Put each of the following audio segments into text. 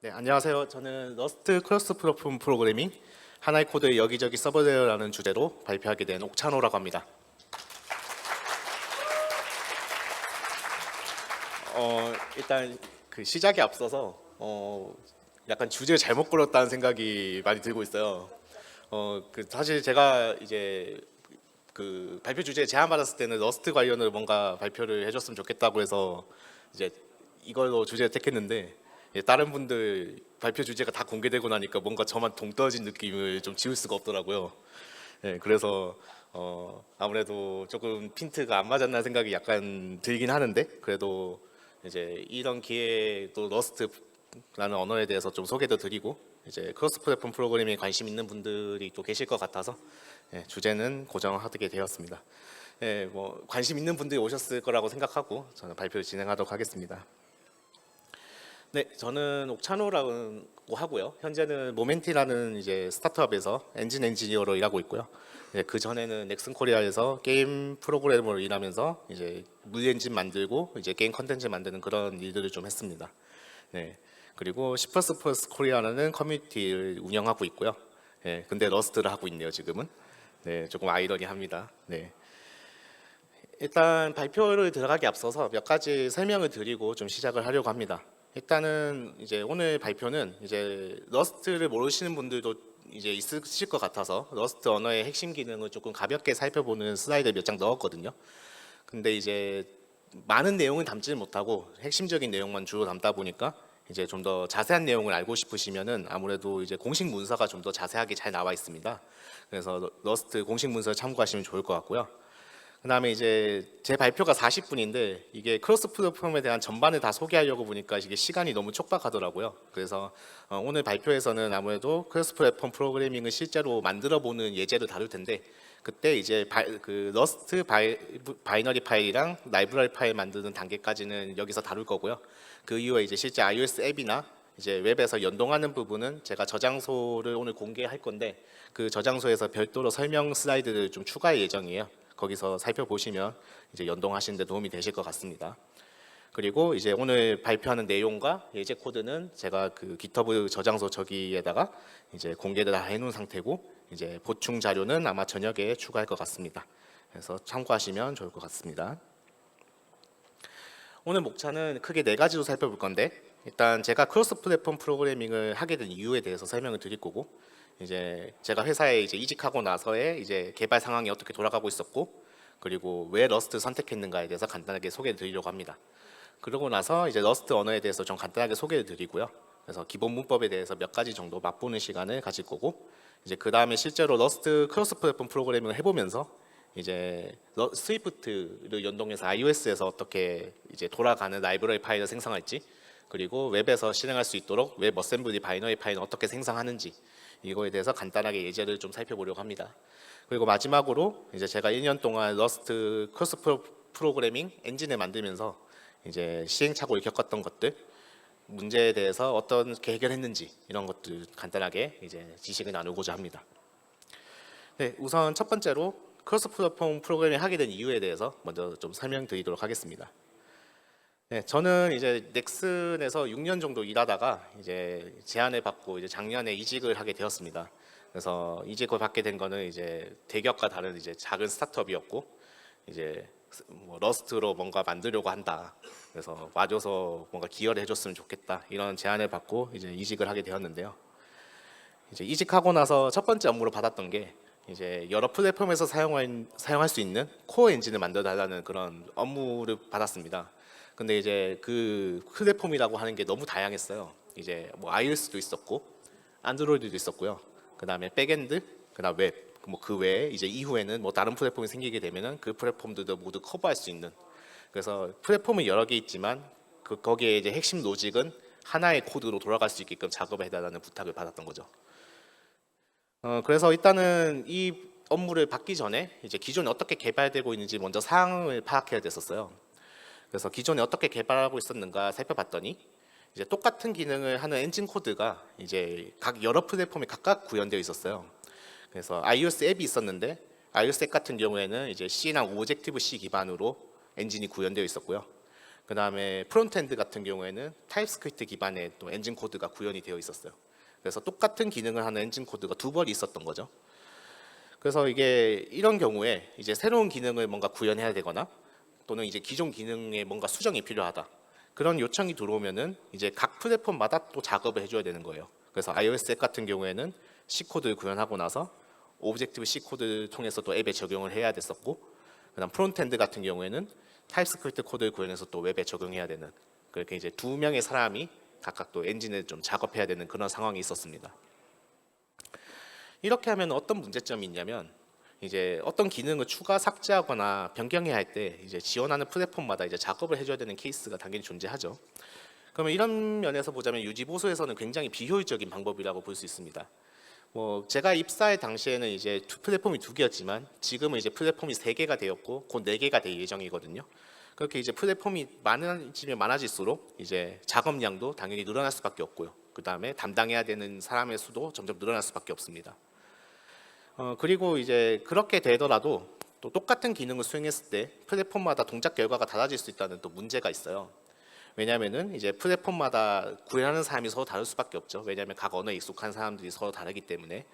네, 안녕하세요. 저는 러스트 크로스 플랫폼 프로그래밍 하나의 코드의 여기저기 써보세요라는 주제로 발표하게 된 옥찬호라고 합니다. 일단 그 시작에 앞서서 약간 주제를 잘못 걸었다는 생각이 많이 들고 있어요. 사실 제가 이제 그 발표 주제 제안 받았을 때는 러스트 관련으로 뭔가 발표를 해줬으면 좋겠다고 해서 이제 이걸로 주제를 택했는데 다른 분들 발표 주제가 다 공개되고 나니까 뭔가 저만 동떨어진 느낌을 좀 지울 수가 없더라고요. 그래서 아무래도 조금 핀트가 안 맞았나 생각이 약간 들긴 하는데 그래도 이제 이런 기회에 또 러스트라는 언어에 대해서 좀 소개도 드리고 이제 크로스 플랫폼 프로그래밍에 관심 있는 분들이 또 계실 것 같아서 주제는 고정하게 되었습니다. 뭐 관심 있는 분들이 오셨을 거라고 생각하고 저는 발표를 진행하도록 하겠습니다. 네, 저는 옥찬호라고 하고요. 현재는 모멘티라는 이제 스타트업에서 엔진 엔지니어로 일하고 있고요. 그 전에는 넥슨 코리아에서 게임 프로그래머로 일하면서 이제 물 엔진 만들고 이제 게임 컨텐츠 만드는 그런 일들을 좀 했습니다. 네, 그리고 C++ 코리아라는 커뮤니티를 운영하고 있고요. 근데 러스트를 하고 있네요, 지금은. 네, 조금 아이러니합니다. 네. 일단 발표를 들어가기 앞서서 몇 가지 설명을 드리고 좀 시작을 하려고 합니다. 일단은 이제 오늘 발표는 이제 러스트를 모르시는 분들도 이제 있으실 것 같아서 러스트 언어의 핵심 기능을 조금 가볍게 살펴보는 슬라이드 몇 장 넣었거든요. 근데 이제 많은 내용은 담지는 못하고 핵심적인 내용만 주로 담다 보니까 이제 좀 더 자세한 내용을 알고 싶으시면은 아무래도 이제 공식 문서가 좀 더 자세하게 잘 나와 있습니다. 그래서 러스트 공식 문서를 참고하시면 좋을 것 같고요. 그다음에 이제 제 발표가 40분인데 이게 크로스 플랫폼에 대한 전반을 다 소개하려고 보니까 이게 시간이 너무 촉박하더라고요. 그래서 오늘 발표에서는 아무래도 크로스 플랫폼 프로그래밍을 실제로 만들어 보는 예제를 다룰 텐데 그때 이제 그 러스트 바이너리 파일이랑 라이브러리 파일 만드는 단계까지는 여기서 다룰 거고요. 그 이후에 이제 실제 iOS 앱이나 이제 웹에서 연동하는 부분은 제가 저장소를 오늘 공개할 건데 그 저장소에서 별도로 설명 슬라이드를 좀 추가할 예정이에요. 거기서 살펴보시면 이제 연동하시는 데 도움이 되실 것 같습니다. 그리고 이제 오늘 발표하는 내용과 예제 코드는 제가 그 GitHub 저장소 저기에다가 이제 공개를 다 해놓은 상태고 이제 보충 자료는 아마 저녁에 추가할 것 같습니다. 그래서 참고하시면 좋을 것 같습니다. 오늘 목차는 크게 네 가지로 살펴볼 건데 일단 제가 크로스 플랫폼 프로그래밍을 하게 된 이유에 대해서 설명을 드릴 거고 이제 제가 회사에 이제 이직하고 나서의 이제 개발 상황이 어떻게 돌아가고 있었고 그리고 왜 러스트 선택했는가에 대해서 간단하게 소개를 드리려고 합니다. 그러고 나서 이제 러스트 언어에 대해서 좀 간단하게 소개를 드리고요. 그래서 기본 문법에 대해서 몇 가지 정도 맛보는 시간을 가질 거고 이제 그 다음에 실제로 러스트 크로스 플랫폼 프로그래밍을 해보면서 이제 스위프트를 연동해서 iOS에서 어떻게 이제 돌아가는 라이브러리 파일을 생성할지 그리고 웹에서 실행할 수 있도록 웹 어셈블리 바이너리 파일은 어떻게 생성하는지 이거에 대해서 간단하게 예제를 좀 살펴보려고 합니다. 그리고 마지막으로 이제 제가 1년 동안 러스트 크로스 프로그래밍 엔진을 만들면서 이제 시행착오를 겪었던 것들 문제에 대해서 어떻게 해결했는지 이런 것들 간단하게 이제 지식을 나누고자 합니다. 네, 우선 첫 번째로 크로스 플랫폼 프로그래밍 하게 된 이유에 대해서 먼저 좀 설명드리도록 하겠습니다. 네, 저는 이제 넥슨에서 6년 정도 일하다가 이제 제안을 받고 이제 작년에 이직을 하게 되었습니다. 그래서 이직을 받게 된 거는 이제 대기업과 다른 이제 작은 스타트업이었고 이제 뭐 러스트로 뭔가 만들려고 한다. 그래서 와줘서 뭔가 기여를 해줬으면 좋겠다. 이런 제안을 받고 이제 이직을 하게 되었는데요. 이제 이직하고 나서 첫 번째 업무로 받았던 게 이제 여러 플랫폼에서 사용할 수 있는 코어 엔진을 만들어 달라는 그런 업무를 받았습니다. 근데 이제 그 플랫폼이라고 하는 게 너무 다양했어요. 이제 뭐 iOS도 있었고 안드로이드도 있었고요. 그다음에 백엔드, 그다음 웹, 뭐 그 외에 이제 이후에는 뭐 다른 플랫폼이 생기게 되면은 그 플랫폼들도 모두 커버할 수 있는. 그래서 플랫폼은 여러 개 있지만 거기에 이제 핵심 로직은 하나의 코드로 돌아갈 수 있게끔 작업을 해달라는 부탁을 받았던 거죠. 그래서 일단은 이 업무를 받기 전에 이제 기존에 어떻게 개발되고 있는지 먼저 상황을 파악해야 됐었어요. 그래서 기존에 어떻게 개발하고 있었는가 살펴봤더니 이제 똑같은 기능을 하는 엔진 코드가 이제 각 여러 플랫폼에 각각 구현되어 있었어요. 그래서 iOS 앱이 있었는데 iOS 앱 같은 경우에는 이제 C나 오브젝티브 C 기반으로 엔진이 구현되어 있었고요. 그다음에 프론트엔드 같은 경우에는 타입스크립트 기반의 또 엔진 코드가 구현이 되어 있었어요. 그래서 똑같은 기능을 하는 엔진 코드가 두 번이 있었던 거죠. 그래서 이게 이런 경우에 이제 새로운 기능을 뭔가 구현해야 되거나 또는 이제 기존 기능에 뭔가 수정이 필요하다. 그런 요청이 들어오면은 이제 각 플랫폼마다 또 작업을 해줘야 되는 거예요. 그래서 iOS 앱 같은 경우에는 C 코드를 구현하고 나서 오브젝티브 C 코드를 통해서 또 앱에 적용을 해야 됐었고, 그다음 프론트엔드 같은 경우에는 타입스크립트 코드를 구현해서 또 웹에 적용해야 되는, 그렇게 이제 두 명의 사람이 각각 또 엔진을 좀 작업해야 되는 그런 상황이 있었습니다. 이렇게 하면 어떤 문제점이 있냐면 이제 어떤 기능을 추가 삭제하거나 변경해야 할 때 이제 지원하는 플랫폼마다 이제 작업을 해줘야 되는 케이스가 당연히 존재하죠. 그러면 이런 면에서 보자면 유지 보수에서는 굉장히 비효율적인 방법이라고 볼 수 있습니다. 뭐 제가 입사할 당시에는 이제 플랫폼이 두 개였지만 지금은 이제 플랫폼이 세 개가 되었고 곧 네 개가 될 예정이거든요. 그렇게 이제 플랫폼이 많아지면 많아질수록 이제 작업량도 당연히 늘어날 수밖에 없고요. 그 다음에 담당해야 되는 사람의 수도 점점 늘어날 수밖에 없습니다. 그리고 이제 그렇게 되더라도 또 똑같은 기능을 수행했을 때 플랫폼마다 동작 결과가 달라질 수 있다는 또 문제가 있어요. 왜냐하면은 이제 플랫폼마다 구현하는 사람이 서로 다를 수밖에 없죠. 왜냐하면 각 언어에 익숙한 사람들이 서로 다르기 때문에.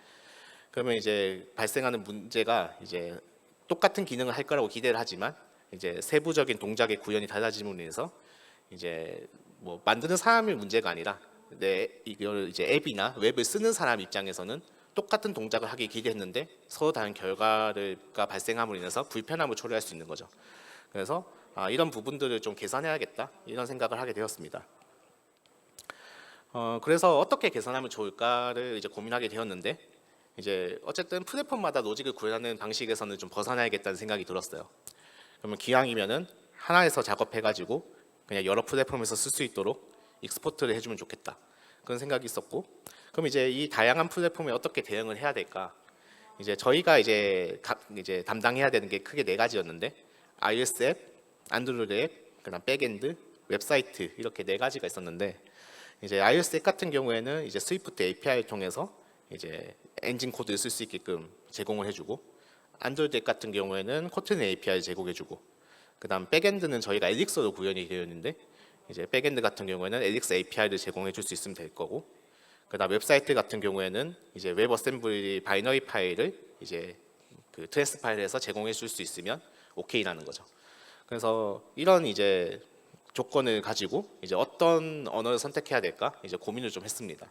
그러면 이제 발생하는 문제가 이제 똑같은 기능을 할 거라고 기대를 하지만 이제 세부적인 동작의 구현이 달라짐으로 인해서 이제 뭐 만드는 사람의 문제가 아니라 이걸 이제 앱이나 웹을 쓰는 사람 입장에서는 똑같은 동작을 하기 기대했는데 서로 다른 결과가 발생함으로 인해서 불편함을 초래할 수 있는 거죠. 그래서 이런 부분들을 좀 개선해야겠다 이런 생각을 하게 되었습니다. 그래서 어떻게 개선하면 좋을까를 이제 고민하게 되었는데 이제 어쨌든 플랫폼마다 로직을 구현하는 방식에서는 좀 벗어나야겠다는 생각이 들었어요. 그러면 기왕이면은 하나에서 작업해가지고 그냥 여러 플랫폼에서 쓸 수 있도록 익스포트를 해주면 좋겠다 그런 생각이 있었고, 그럼 이제 이 다양한 플랫폼에 어떻게 대응을 해야 될까? 이제 저희가 이제 담당해야 되는 게 크게 네 가지였는데 iOS 앱, 안드로이드 앱, 그다음 백엔드, 웹사이트 이렇게 네 가지가 있었는데 이제 iOS 앱 같은 경우에는 이제 스위프트 API를 통해서 이제 엔진 코드를 쓸 수 있게끔 제공을 해주고, 안드로이드 앱 같은 경우에는 코튼 API를 제공해주고, 그다음 백엔드는 저희가 엘릭서로 구현이 되어 있는데 이제 백엔드 같은 경우에는 엘릭서 API를 제공해줄 수 있으면 될 거고, 그다음 웹사이트 같은 경우에는 이제 웹 어셈블리 바이너리 파일을 이제 그 트랜스 파일에서 제공해 줄 수 있으면 오케이라는 거죠. 그래서 이런 이제 조건을 가지고 이제 어떤 언어를 선택해야 될까 이제 고민을 좀 했습니다.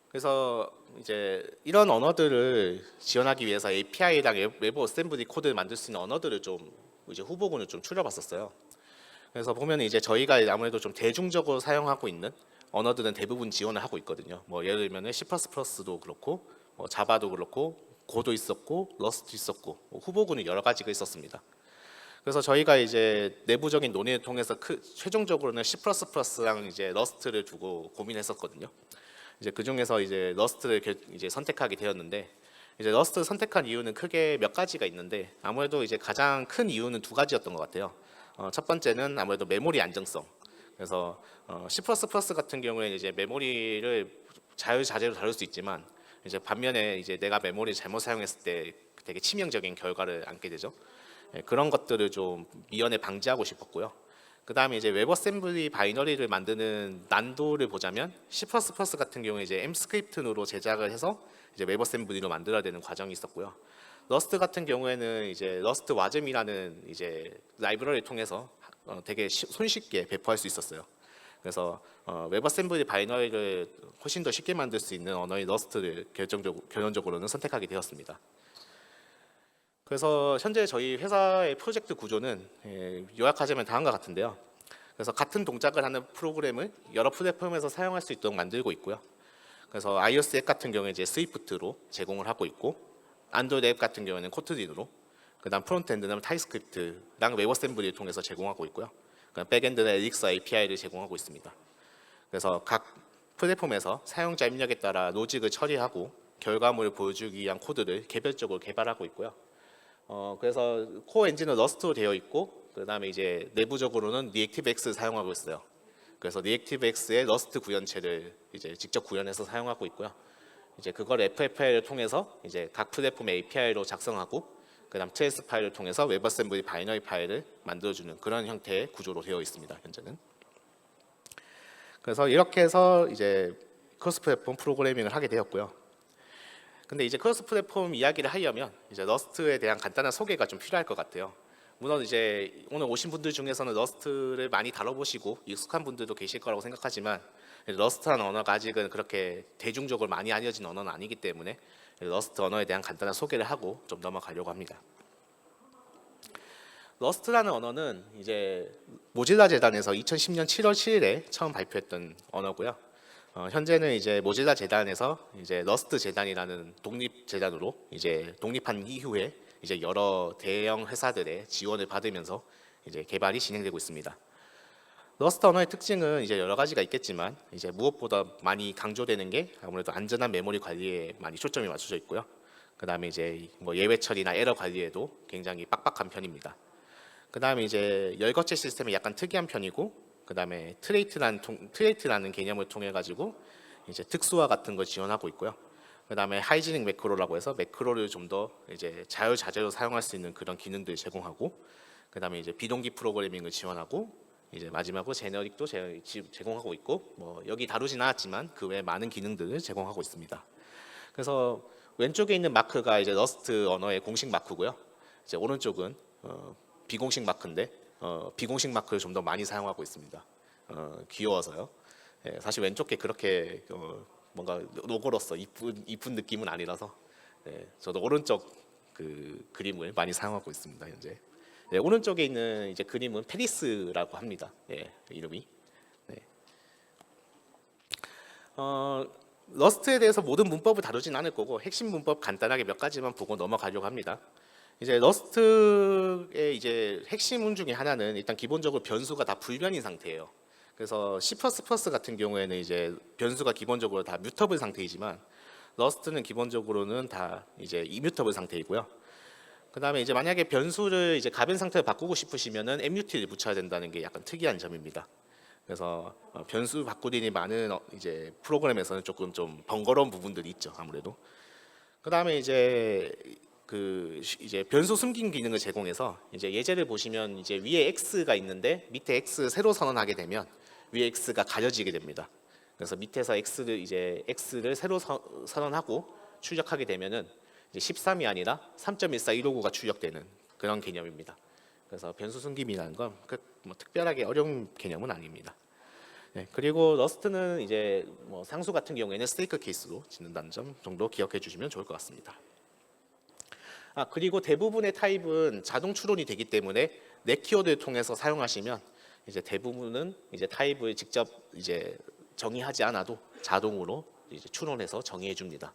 그래서 이제 이런 언어들을 지원하기 위해서 API랑 웹 어셈블리 코드를 만들 수 있는 언어들을 좀 이제 후보군을 좀 추려봤었어요. 그래서 보면 이제 저희가 아무래도 좀 대중적으로 사용하고 있는 언어들은 대부분 지원을 하고 있거든요. 뭐 예를 들면 C++도 그렇고 자바도 그렇고 고도 있었고 러스트 있었고 후보군이 여러 가지가 있었습니다. 그래서 저희가 이제 내부적인 논의를 통해서 최종적으로는 C++랑 이제 러스트를 두고 고민했었거든요. 이제 그 중에서 이제 러스트를 이제 선택하게 되었는데 이제 러스트 선택한 이유는 크게 몇 가지가 있는데 아무래도 이제 가장 큰 이유는 두 가지였던 것 같아요. 첫 번째는 아무래도 메모리 안정성. 그래서 C++ 같은 경우에는 이제 메모리를 자유자재로 다룰 수 있지만 이제 반면에 이제 내가 메모리를 잘못 사용했을 때 되게 치명적인 결과를 안게 되죠. 그런 것들을 좀 미연에 방지하고 싶었고요. 그 다음에 이제 웹 어셈블리 바이너리를 만드는 난도를 보자면 C++ 같은 경우에 이제 M 스크립트로 제작을 해서 이제 웹 어셈블리로 만들어야 되는 과정이 있었고요. 러스트 같은 경우에는 이제 러스트 와즘이라는 이제 라이브러리를 통해서 되게 손쉽게 배포할 수 있었어요. 그래서 웹 어셈블리 바이너리를 훨씬 더 쉽게 만들 수 있는 언어인 러스트를 결론적으로는 선택하게 되었습니다. 그래서 현재 저희 회사의 프로젝트 구조는 요약하자면 다음과 같은데요. 그래서 같은 동작을 하는 프로그램을 여러 플랫폼에서 사용할 수 있도록 만들고 있고요. 그래서 iOS 앱 같은 경우에 이제 스위프트로 제공을 하고 있고, 안드로이드 앱 같은 경우에는 코틀린으로, 그다음 프론트엔드는 타입스크립트랑 웹 어셈블리를 통해서 제공하고 있고요. 백엔드는 엘릭서 API를 제공하고 있습니다. 그래서 각 플랫폼에서 사용자 입력에 따라 로직을 처리하고 결과물을 보여주기 위한 코드를 개별적으로 개발하고 있고요. 그래서 코어 엔진은 러스트로 되어 있고, 그다음에 이제 내부적으로는 리액티브X를 사용하고 있어요. 그래서 리액티브X의 러스트 구현체를 이제 직접 구현해서 사용하고 있고요. 이제 그걸 FFL을 통해서 이제 각 플랫폼의 API로 작성하고, 그다음 TS 파일을 통해서 웹어셈블리 바이너리 파일을 만들어주는 그런 형태의 구조로 되어 있습니다. 현재는. 그래서 이렇게 해서 이제 크로스 플랫폼 프로그래밍을 하게 되었고요. 근데 이제 크로스 플랫폼 이야기를 하려면 이제 러스트에 대한 간단한 소개가 좀 필요할 것 같아요. 물론 이제 오늘 오신 분들 중에서는 러스트를 많이 다뤄보시고 익숙한 분들도 계실 거라고 생각하지만 러스트라는 언어가 아직은 그렇게 대중적으로 많이 알려진 언어는 아니기 때문에 러스트 언어에 대한 간단한 소개를 하고 좀 넘어가려고 합니다. 러스트라는 언어는 이제 모질라 재단에서 2010년 7월 7일에 처음 발표했던 언어고요. 현재는 이제 모질라 재단에서 이제 러스트 재단이라는 독립 재단으로 이제 독립한 이후에 이제 여러 대형 회사들의 지원을 받으면서 이제 개발이 진행되고 있습니다. 러스트 언어의 특징은 이제 여러 가지가 있겠지만 이제 무엇보다 많이 강조되는 게 아무래도 안전한 메모리 관리에 많이 초점이 맞춰져 있고요. 그다음에 이제 뭐 예외 처리나 에러 관리에도 굉장히 빡빡한 편입니다. 그다음에 이제 열거체 시스템이 약간 특이한 편이고, 그다음에 트레이트라는 개념을 통해 가지고 이제 특수화 같은 걸 지원하고 있고요. 그다음에 하이지닉 매크로라고 해서 매크로를 좀 더 이제 자유자재로 사용할 수 있는 그런 기능들을 제공하고, 그다음에 이제 비동기 프로그래밍을 지원하고, 이제 마지막으로 제너릭도 제공하고 있고, 뭐 여기 다루진 않았지만 그 외에 많은 기능들을 제공하고 있습니다. 그래서 왼쪽에 있는 마크가 이제 러스트 언어의 공식 마크고요. 이제 오른쪽은 비공식 마크인데 비공식 마크를 좀 더 많이 사용하고 있습니다. 귀여워서요. 예, 사실 왼쪽 게 그렇게 뭔가 로고로서 이쁜 느낌은 아니라서 저도 오른쪽 그 그림을 많이 사용하고 있습니다. 현재. 오른쪽에 있는 이제 그림은 페리스라고 합니다. 이름이. 러스트에 대해서 모든 문법을 다루진 않을 거고 핵심 문법 간단하게 몇 가지만 보고 넘어가려고 합니다. 이제 러스트의 이제 핵심 중에 하나는 일단 기본적으로 변수가 다 불변인 상태예요. 그래서 C++ 같은 경우에는 이제 변수가 기본적으로 다 뮤터블 상태이지만 러스트는 기본적으로는 다 이제 이뮤터블 상태이고요. 그다음에 이제 만약에 변수를 이제 가변 상태로 바꾸고 싶으시면은 MUT를 붙여야 된다는 게 약간 특이한 점입니다. 그래서 변수 바꾸기이 많은 이제 프로그램에서는 조금 좀 번거로운 부분들이 있죠, 아무래도. 그다음에 이제 이제 변수 숨긴 기능을 제공해서 이제 예제를 보시면 이제 위에 x가 있는데 밑에 x 세로 선언하게 되면 위에 x가 가려지게 됩니다. 그래서 밑에서 x를 세로 선언하고 출력하게 되면은 이제 13이 아니라 3.14159가 출력되는 그런 개념입니다. 그래서 변수 숨김이라는 건 뭐 특별하게 어려운 개념은 아닙니다. 그리고 러스트는 이제 뭐 상수 같은 경우에는 스테이크 케이스로 짓는다는 점 정도 기억해 주시면 좋을 것 같습니다. 그리고 대부분의 타입은 자동 추론이 되기 때문에 넷 키워드를 통해서 사용하시면 이제 대부분은 이제 타입을 직접 이제 정의하지 않아도 자동으로 이제 추론해서 정의해 줍니다.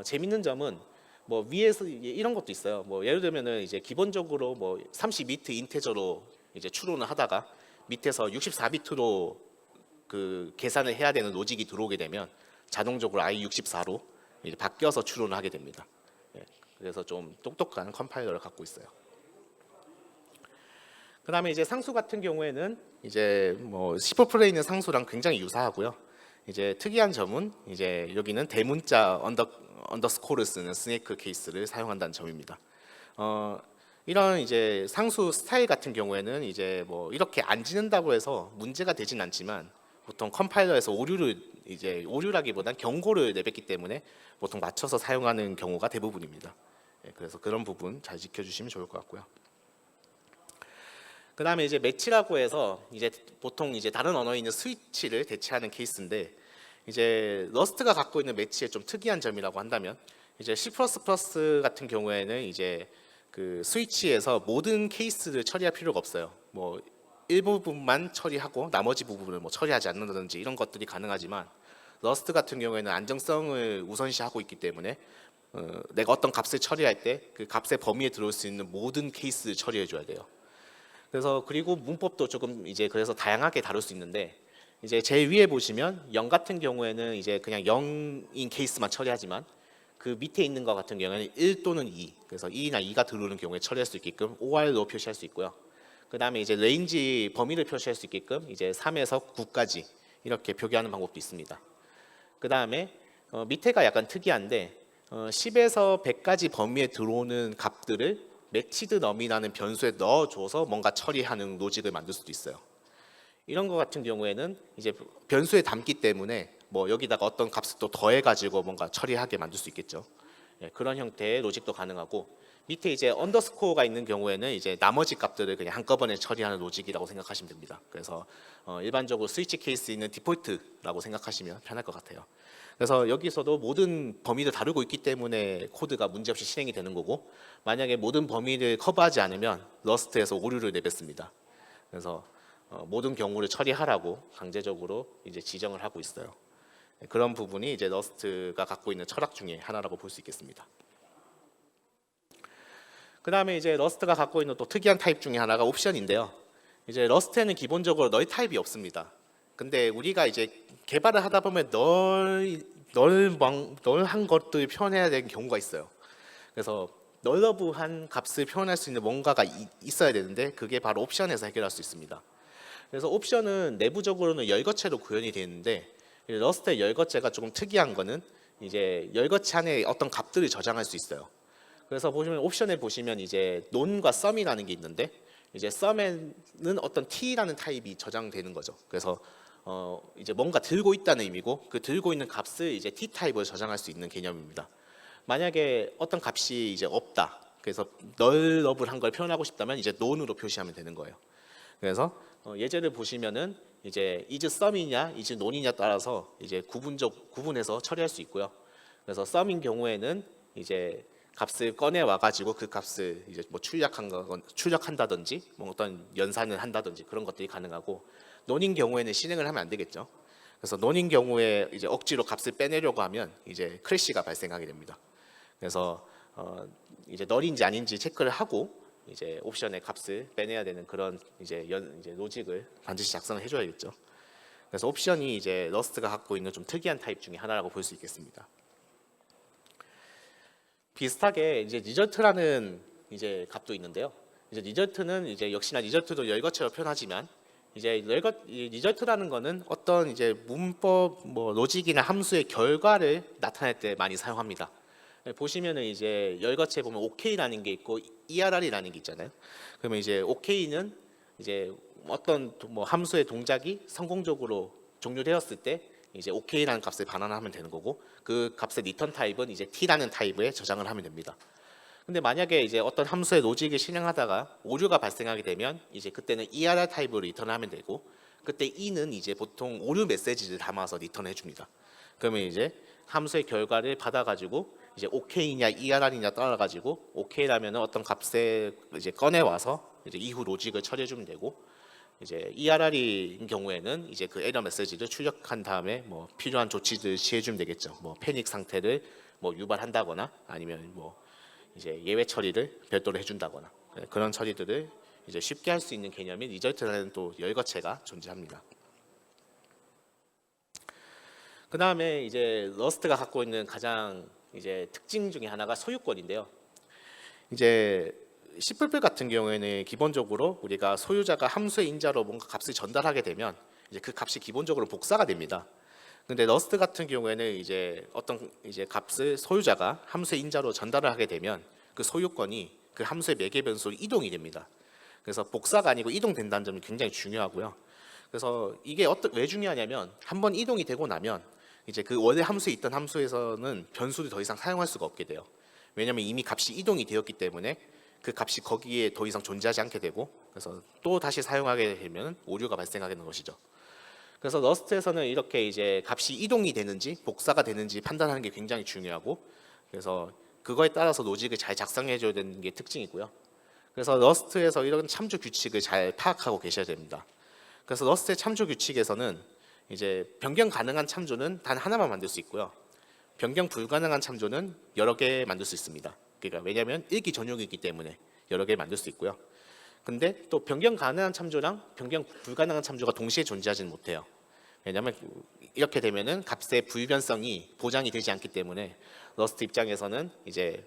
재밌는 점은 뭐 위에서 이런 것도 있어요. 뭐 예를 들면은 이제 기본적으로 뭐 32비트 인테저로 이제 추론을 하다가 밑에서 64비트로 그 계산을 해야 되는 로직이 들어오게 되면 자동적으로 i64로 이제 바뀌어서 추론을 하게 됩니다. 그래서 좀 똑똑한 컴파일러를 갖고 있어요. 그다음에 이제 상수 같은 경우에는 이제 뭐 C++에 있는 상수랑 굉장히 유사하고요. 이제 특이한 점은 이제 여기는 대문자 언더스코를 쓰는 스네이크 케이스를 사용한다는 점입니다. 이런 이제 상수 스타일 같은 경우에는 이제 뭐 이렇게 안 지는다고 해서 문제가 되진 않지만 보통 컴파일러에서 오류라기보단 경고를 내뱉기 때문에 보통 맞춰서 사용하는 경우가 대부분입니다. 그래서 그런 부분 잘 지켜주시면 좋을 것 같고요. 그 다음에 이제 매치라고 해서 이제 보통 이제 다른 언어에 있는 스위치를 대체하는 케이스인데 이제 러스트가 갖고 있는 매치의 좀 특이한 점이라고 한다면 이제 C++ 같은 경우에는 이제 그 스위치에서 모든 케이스를 처리할 필요가 없어요. 뭐 일부분만 처리하고 나머지 부분을 뭐 처리하지 않는다든지 이런 것들이 가능하지만 러스트 같은 경우에는 안정성을 우선시하고 있기 때문에 내가 어떤 값을 처리할 때 그 값의 범위에 들어올 수 있는 모든 케이스를 처리해 줘야 돼요. 그래서 그리고 문법도 조금 이제 그래서 다양하게 다룰 수 있는데 이제 제일 위에 보시면 0 같은 경우에는 이제 그냥 0인 케이스만 처리하지만 그 밑에 있는 것 같은 경우에는 1 또는 2 그래서 2나 2가 들어오는 경우에 처리할 수 있게끔 OR로 표시할 수 있고요. 그 다음에 이제 레인지 범위를 표시할 수 있게끔 이제 3에서 9까지 이렇게 표기하는 방법도 있습니다. 그 다음에 밑에가 약간 특이한데 10에서 100까지 범위에 들어오는 값들을 매치드 넘이라는 변수에 넣어줘서 뭔가 처리하는 로직을 만들 수도 있어요. 이런 거 같은 경우에는 이제 변수에 담기 때문에 뭐 여기다가 어떤 값을 또 더해가지고 뭔가 처리하게 만들 수 있겠죠. 예, 그런 형태의 로직도 가능하고, 밑에 이제 언더스코어가 있는 경우에는 이제 나머지 값들을 그냥 한꺼번에 처리하는 로직이라고 생각하시면 됩니다. 그래서 일반적으로 스위치 케이스 있는 디폴트라고 생각하시면 편할 것 같아요. 그래서 여기서도 모든 범위를 다루고 있기 때문에 코드가 문제없이 실행이 되는 거고, 만약에 모든 범위를 커버하지 않으면 러스트에서 오류를 내뱉습니다. 그래서 모든 경우를 처리하라고 강제적으로 이제 지정을 하고 있어요. 그런 부분이 이제 러스트가 갖고 있는 철학 중에 하나라고 볼 수 있겠습니다. 그 다음에 이제 러스트가 갖고 있는 또 특이한 타입 중에 하나가 옵션인데요. 이제 러스트에는 기본적으로 널 타입이 없습니다. 근데 우리가 이제 개발을 하다 보면 널한 것들 표현해야 되는 경우가 있어요. 그래서 널러브한 값을 표현할 수 있는 뭔가가 있어야 되는데, 그게 바로 옵션에서 해결할 수 있습니다. 그래서 옵션은 내부적으로는 열거체로 구현이 되는데, 러스트의 열거체가 조금 특이한 거는 이제 열거체 안에 어떤 값들을 저장할 수 있어요. 그래서 보시면 옵션에 보시면 이제 논과 썸이라는 게 있는데, 이제 썸에는 어떤 t라는 타입이 저장되는 거죠. 그래서 이제 뭔가 들고 있다는 의미고, 그 들고 있는 값을 이제 t 타입으로 저장할 수 있는 개념입니다. 만약에 어떤 값이 이제 없다, 그래서 널럽을 한 걸 표현하고 싶다면 이제 논으로 표시하면 되는 거예요. 그래서 예제를 보시면은 이제 is 썸이냐 is 논이냐 따라서 이제 구분해서 처리할 수 있고요. 그래서 썸인 경우에는 이제 값을 꺼내 와가지고 그 값을 이제 뭐 출력한다든지 뭐 어떤 연산을 한다든지 그런 것들이 가능하고, 논인 경우에는 실행을 하면 안 되겠죠. 그래서 논인 경우에 이제 억지로 값을 빼내려고 하면 이제 크래시가 발생하게 됩니다. 그래서 이제 널인지 아닌지 체크를 하고 이제 옵션의 값을 빼내야 되는 그런 이제 로직을 반드시 작성을 해줘야겠죠. 그래서 옵션이 이제 러스트가 갖고 있는 좀 특이한 타입 중에 하나라고 볼 수 있겠습니다. 비슷하게 이제 리절트라는 이제 값도 있는데요. 이제 리절트는 이제 역시나 리절트도 열거체로 표현하지만, 이제 리절트라는 거는 어떤 이제 문법 뭐 로직이나 함수의 결과를 나타낼 때 많이 사용합니다. 보시면은 이제 열거체에 보면 OK라는 게 있고 ERR이라는 게 있잖아요. 그러면 이제 OK는 이제 어떤 뭐 함수의 동작이 성공적으로 종료되었을 때 이제 OK라는 값을 반환하면 되는 거고, 그 값의 리턴 타입은 이제 T라는 타입에 저장을 하면 됩니다. 근데 만약에 이제 어떤 함수의 로직을 실행하다가 오류가 발생하게 되면 이제 그때는 ERR 타입으로 리턴을 하면 되고, 그때 E는 이제 보통 오류 메시지를 담아서 리턴해 줍니다. 그러면 이제 함수의 결과를 받아가지고 이제 OK냐 ERR이냐 따라가지고 OK라면 어떤 값에 이제 꺼내 와서 이제 이후 로직을 처리해 주면 되고, 이제 ERR인 경우에는 이제 그 에러 메시지를 출력한 다음에 뭐 필요한 조치들 취해 주면 되겠죠. 뭐 패닉 상태를 뭐 유발한다거나 아니면 뭐 이제 예외 처리를 별도로 해준다거나, 그런 처리들을 이제 쉽게 할 수 있는 개념이 리절트라는 또 열거체가 존재합니다. 그 다음에 이제 러스트가 갖고 있는 가장 이제 특징 중에 하나가 소유권인데요. 이제 C++ 같은 경우에는 기본적으로 우리가 소유자가 함수의 인자로 뭔가 값을 전달하게 되면 이제 그 값이 기본적으로 복사가 됩니다. 근데 러스트 같은 경우에는 이제 어떤 이제 값을 소유자가 함수의 인자로 전달을 하게 되면 그 소유권이 그 함수의 매개 변수로 이동이 됩니다. 그래서 복사가 아니고 이동된다는 점이 굉장히 중요하고요. 그래서 이게 왜 중요하냐면, 한번 이동이 되고 나면 이제 그 원래 함수에 있던 함수에서는 변수를 더 이상 사용할 수가 없게 돼요. 왜냐하면 이미 값이 이동이 되었기 때문에 그 값이 거기에 더 이상 존재하지 않게 되고, 그래서 또 다시 사용하게 되면 오류가 발생하게 되는 것이죠. 그래서 러스트에서는 이렇게 이제 값이 이동이 되는지 복사가 되는지 판단하는 게 굉장히 중요하고, 그래서 그거에 따라서 로직을 잘 작성해 줘야 되는 게 특징이고요. 그래서 러스트에서 이런 참조 규칙을 잘 파악하고 계셔야 됩니다. 그래서 러스트의 참조 규칙에서는 이제 변경 가능한 참조는 단 하나만 만들 수 있고요. 변경 불가능한 참조는 여러 개 만들 수 있습니다. 그러니까 왜냐하면 일기 전용이기 때문에 여러 개 만들 수 있고요. 근데 또 변경 가능한 참조랑 변경 불가능한 참조가 동시에 존재하지는 못해요. 왜냐하면 이렇게 되면은 값의 불변성이 보장이 되지 않기 때문에 러스트 입장에서는 이제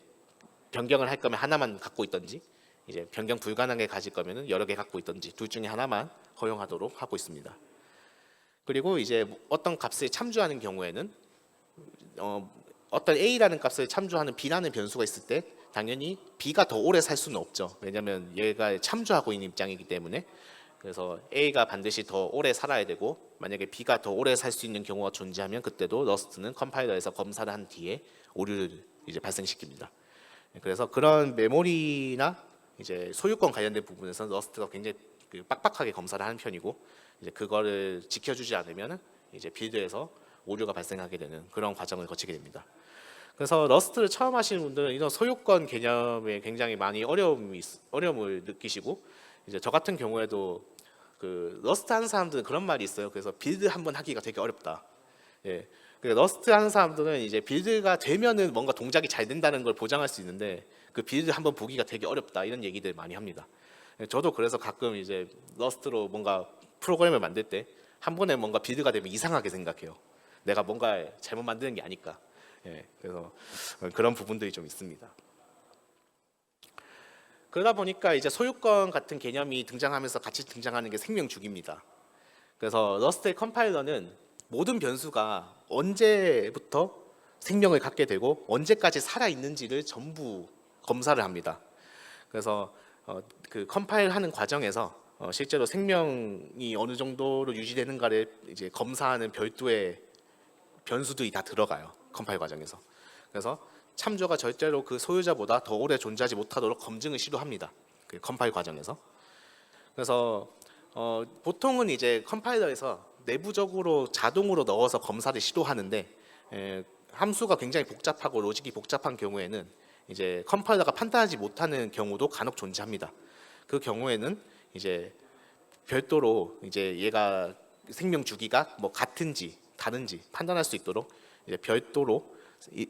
변경을 할 거면 하나만 갖고 있든지, 이제 변경 불가능하게 가질 거면은 여러 개 갖고 있든지 둘 중에 하나만 허용하도록 하고 있습니다. 그리고 이제 어떤 값을 참조하는 경우에는 어떤 A라는 값을 참조하는 B라는 변수가 있을 때 당연히 B가 더 오래 살 수는 없죠. 왜냐하면 얘가 참조하고 있는 입장이기 때문에. 그래서 A가 반드시 더 오래 살아야 되고, 만약에 B가 더 오래 살 수 있는 경우가 존재하면 그때도 러스트는 컴파일러에서 검사를 한 뒤에 오류를 이제 발생시킵니다. 그래서 그런 메모리나 이제 소유권 관련된 부분에서는 러스트가 굉장히 빡빡하게 검사를 하는 편이고, 이제 그거를 지켜주지 않으면 이제 빌드에서 오류가 발생하게 되는 그런 과정을 거치게 됩니다. 그래서 러스트를 처음 하시는 분들은 이런 소유권 개념에 굉장히 많이 어려움을 느끼시고, 이제 저 같은 경우에도 그 러스트 하는 사람들은 그런 말이 있어요. 그래서 빌드 한번 하기가 되게 어렵다. 예. 그 러스트 하는 사람들은 이제 빌드가 되면은 뭔가 동작이 잘 된다는 걸 보장할 수 있는데, 그 빌드 한번 보기가 되게 어렵다, 이런 얘기들 많이 합니다. 예, 저도 그래서 가끔 이제 러스트로 뭔가 프로그램을 만들 때 한 번에 뭔가 빌드가 되면 이상하게 생각해요. 내가 뭔가 잘못 만드는 게 아닐까. 예, 그래서 그런 부분들이 좀 있습니다. 그러다 보니까 이제 소유권 같은 개념이 등장하면서 같이 등장하는 게 생명주기입니다. 그래서 러스트의 컴파일러는 모든 변수가 언제부터 생명을 갖게 되고 언제까지 살아 있는지를 전부 검사를 합니다. 그래서 그 컴파일하는 과정에서 실제로 생명이 어느 정도로 유지되는가를 이제 검사하는 별도의 변수들이 다 들어가요, 컴파일 과정에서. 그래서 참조가 절대로 그 소유자보다 더 오래 존재하지 못하도록 검증을 시도합니다, 그 컴파일 과정에서. 그래서 보통은 이제 컴파일러에서 내부적으로 자동으로 넣어서 검사를 시도하는데, 함수가 굉장히 복잡하고 로직이 복잡한 경우에는 이제 컴파일러가 판단하지 못하는 경우도 간혹 존재합니다. 그 경우에는 이제 별도로 이제 얘가 생명 주기가 뭐 같은지 다른지 판단할 수 있도록 이제 별도로